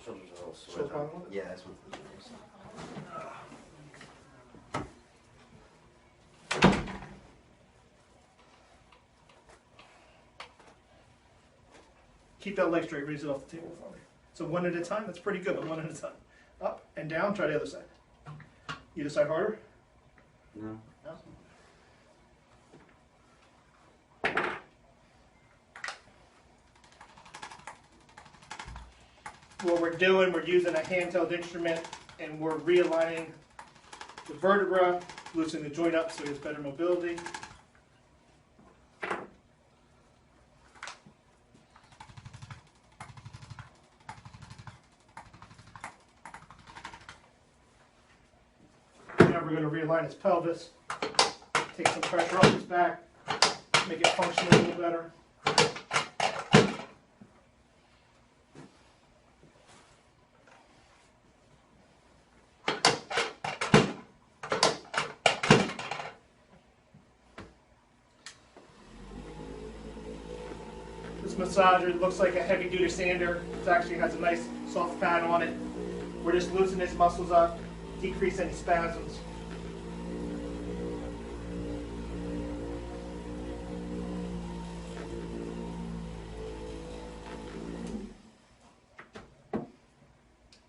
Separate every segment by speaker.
Speaker 1: shoulders are all sore.
Speaker 2: Shoulder problem?
Speaker 1: Yeah, that's one thing.
Speaker 2: Keep that leg straight, raise it off the table for me. So one at a time, that's pretty good, but one at a time. Up and down, try the other side. Either side harder?
Speaker 1: No.
Speaker 2: No? What we're doing, we're using a handheld instrument and we're realigning the vertebra, loosening the joint up so he has better mobility. Now we're going to realign his pelvis, take some pressure off his back, make it function a little better. This massager looks like a heavy-duty sander. It actually has a nice soft pad on it. We're just loosening his muscles up, decrease any spasms.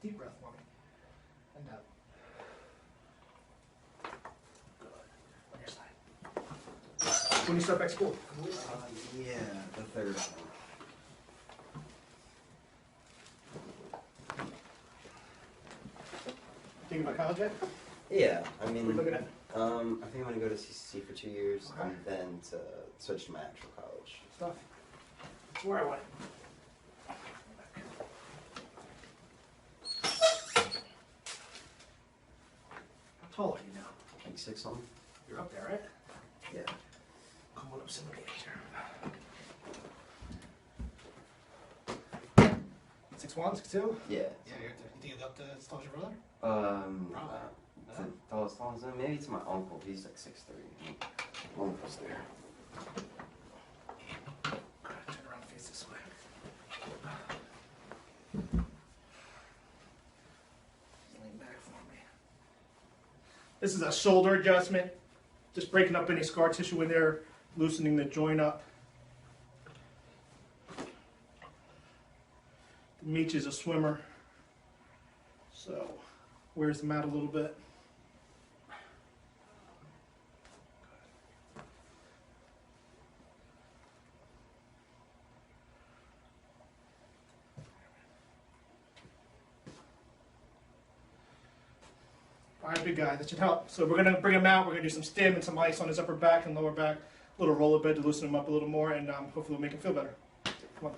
Speaker 2: Deep breath for me. And out. Good. On your side. When you start back school?
Speaker 1: Yeah, the third one.
Speaker 2: Thinking about college yet?
Speaker 1: Yeah, I
Speaker 2: What are
Speaker 1: mean,
Speaker 2: we looking at?
Speaker 1: I think I'm gonna go to CCC for 2 years
Speaker 2: Okay.
Speaker 1: and then to switch to my actual college.
Speaker 2: Stuff. That's where I went. How tall are you now?
Speaker 1: Like 6 something?
Speaker 2: You're up there, right?
Speaker 1: Yeah.
Speaker 2: Come on up some of the here. 6'1", 6'2"?
Speaker 1: Yeah.
Speaker 2: Yeah, you think you're up to as tall as your brother?
Speaker 1: Probably.
Speaker 2: No?
Speaker 1: Tallest him. Maybe it's my uncle. He's like 6'3". My uncle's there.
Speaker 2: Good. Turn around and face this way. Lean back for me. This is a shoulder adjustment. Just breaking up any scar tissue in there, loosening the joint up. Meech is a swimmer, so wears them out a little bit. All right, big guy, that should help. So we're gonna bring him out. We're gonna do some stim and some ice on his upper back and lower back, a little roller bed to loosen him up a little more, and hopefully we'll make him feel better. Come on.